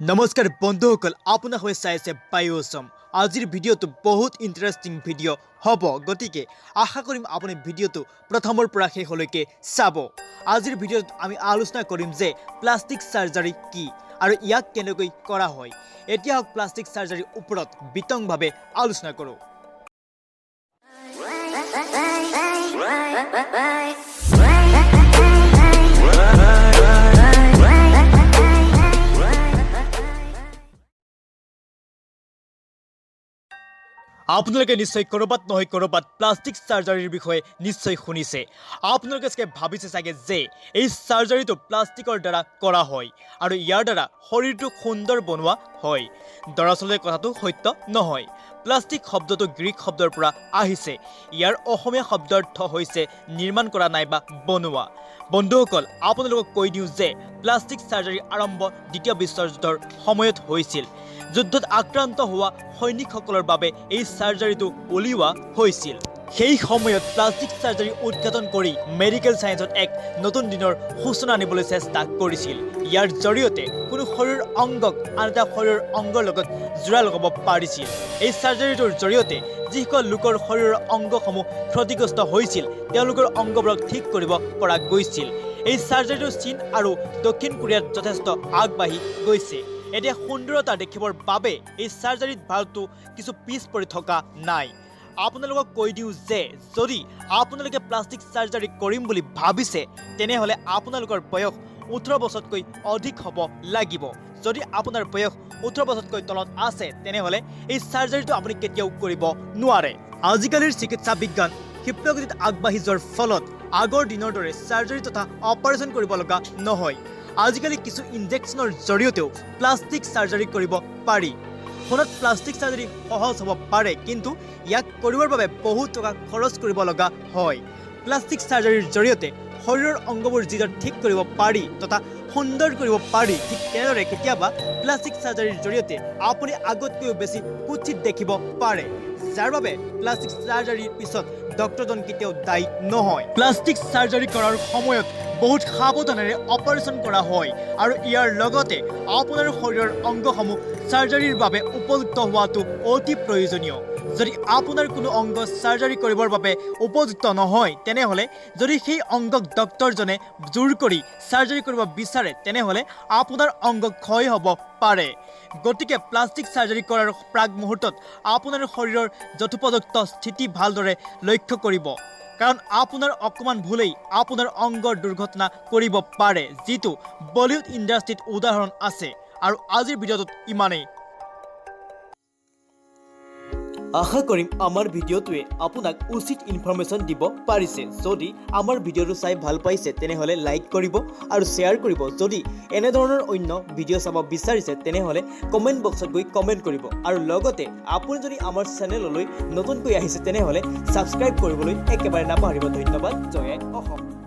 নমস্কাৰ বন্ধুসকল আপোনাক হৈ চাইছে বায়োছম আজিৰ ভিডিঅ'টো বহুত ইন্টাৰেষ্টিং ভিডিঅ' হ'ব গতিকে আশা কৰিম আপুনি ভিডিঅ'টো প্ৰথমৰ পৰা শেষলৈকে চাব আজিৰ ভিডিঅ'ত আমি আলোচনা কৰিম যে প্লাষ্টিক সাৰ্জাৰী কি আৰু ইয়াক কেনেকৈ কৰা হয় এতিয়া প্লাষ্টিক সাৰ্জাৰীৰ ওপৰত বিতংভাৱে আলোচনা কৰোঁ আপোনালোকে নিশ্চয় কৰবাত নহয় কৰবাত প্লাষ্টিক সাৰ্জাৰীৰ বিষয়ে নিশ্চয় শুনিছে আপোনালোকে চাগে ভাবিছে চাগে যে এই সাৰ্জাৰীটো প্লাষ্টিকৰ দ্বাৰা কৰা হয় আৰু ইয়াৰ দ্বাৰা শৰীৰটো সুন্দৰ বনোৱা হয় দৰাচলতে কথাটো সত্য নহয় প্লাষ্টিক শব্দটো গ্ৰীক শব্দৰ পৰা আহিছে ইয়াৰ অসমীয়া শব্দাৰ্থ হৈছে নিৰ্মাণ কৰা নাইবা বনোৱা বন্ধুসকল আপোনালোকক কৈ দিওঁ যে প্লাষ্টিক সাৰ্জাৰী আৰম্ভ দ্বিতীয় বিশ্বযুদ্ধৰ সময়ত হৈছিল যুদ্ধত আক্ৰান্ত হোৱা সৈনিকসকলৰ বাবে এই সাৰ্জাৰীটো উলিওৱা হৈছিল সেই সময়ত প্লাষ্টিক সাৰ্জাৰী উদ্ঘাটন কৰি মেডিকেল সায়েন্সত এক নতুন দিনৰ সূচনা আনিবলৈ চেষ্টা কৰিছিল ইয়াৰ জৰিয়তে কোনো শৰীৰৰ অংগক আন এটা শৰীৰৰ অংগৰ লগত জোৰা লগাব পাৰিছিল এই সাৰ্জাৰীটোৰ জৰিয়তে যিসকল লোকৰ শৰীৰৰ অংগসমূহ ক্ষতিগ্ৰস্ত হৈছিল তেওঁলোকৰ অংগবোৰক ঠিক কৰিব পৰা গৈছিল এই সাৰ্জাৰীটোৰ চীন আৰু দক্ষিণ কোৰিয়াত যথেষ্ট আগবাঢ়ি গৈছে এতিয়া সুন্দৰতা দেখিবৰ বাবে এই সাৰ্জাৰীত ভাৰতটো কিছু পিছ পৰি থকা নাই আপোনালোকক কৈ দিওঁ যে যদি আপোনালোকে প্লাষ্টিক সাৰ্জাৰী কৰিম বুলি ভাবিছে তেনেহ'লে আপোনালোকৰ বয়স 18 বছৰতকৈ অধিক হ'ব লাগিব যদি আপোনাৰ বয়স 18 বছৰতকৈ তলত আছে তেনেহ'লে এই সাৰ্জাৰীটো আপুনি কেতিয়াও কৰিব নোৱাৰে আজিকালিৰ চিকিৎসা বিজ্ঞান ক্ষিপ্ৰগতিত আগবাঢ়ি যোৱাৰ ফলত আগৰ দিনৰ দৰে সাৰ্জাৰী তথা অপাৰেশ্যন কৰিব লগা নহয় আজিকালি কিছু ইনজেকশ্যনৰ জৰিয়তেও প্লাষ্টিক সাৰ্জাৰী কৰিব পাৰি ফোনত প্লাষ্টিক সাৰ্জাৰী সহজ হ'ব পাৰে কিন্তু ইয়াক কৰিবৰ বাবে বহুত টকা খৰচ কৰিব লগা হয় প্লাষ্টিক সাৰ্জাৰীৰ জৰিয়তে শৰীৰৰ অংগবোৰ যিদৰে ঠিক কৰিব পাৰি তথা সুন্দৰ কৰিব পাৰি ঠিক তেনেদৰে কেতিয়াবা প্লাষ্টিক সাৰ্জাৰীৰ জৰিয়তে আপুনি আগতকৈও বেছি কুচিত দেখিব পাৰে যাৰ বাবে প্লাষ্টিক সাৰ্জাৰীৰ পিছত ডক্টৰজন কেতিয়াও দায়ী নহয় প্লাষ্টিক সাৰ্জাৰী কৰাৰ সময়ত বহুত সাৱধানেৰে অপাৰেশ্যন কৰা হয় আৰু ইয়াৰ লগতে আপোনাৰ শৰীৰৰ অংগসমূহ সাৰ্জাৰীৰ বাবে উপযুক্ত হোৱাটো অতি প্ৰয়োজনীয় যদি আপোনাৰ কোনো অংগ সাৰ্জাৰী কৰিবৰ বাবে উপযুক্ত নহয় তেনেহ'লে যদি সেই অংগক ডক্টৰজনে জোৰ কৰি সাৰ্জাৰী কৰিব বিচাৰে তেনেহ'লে আপোনাৰ অংগ ক্ষয় হ'ব পাৰে গতিকে প্লাষ্টিক সাৰ্জাৰী কৰাৰ প্ৰাক মুহূৰ্তত আপোনাৰ শৰীৰৰ যথোপযুক্ত স্থিতি ভালদৰে লক্ষ্য কৰিব কাৰণ আপোনাৰ অকমান ভুলেই আপোনাৰ অংগৰ দুৰ্ঘটনা কৰিব পাৰে যিটো বলিউড ইণ্ডাষ্ট্ৰীত উদাহৰণ আছে আৰু আজিৰ ভিডিঅ'টোত ইমানেই আশা কৰিম আমাৰ ভিডিঅ'টোৱে আপোনাক উচিত ইনফৰমেশ্যন দিব পাৰিছে যদি আমাৰ ভিডিঅ'টো চাই ভাল পাইছে তেনেহ'লে লাইক কৰিব আৰু শ্বেয়াৰ কৰিব যদি এনেধৰণৰ অন্য ভিডিঅ' চাব বিচাৰিছে তেনেহ'লে কমেণ্ট বক্সত গৈ কমেণ্ট কৰিব আৰু লগতে আপুনি যদি আমাৰ চেনেললৈ নতুনকৈ আহিছে তেনেহ'লে ছাবস্ক্ৰাইব কৰিবলৈ একেবাৰে নাপাহৰিব ধন্যবাদ জয় অসম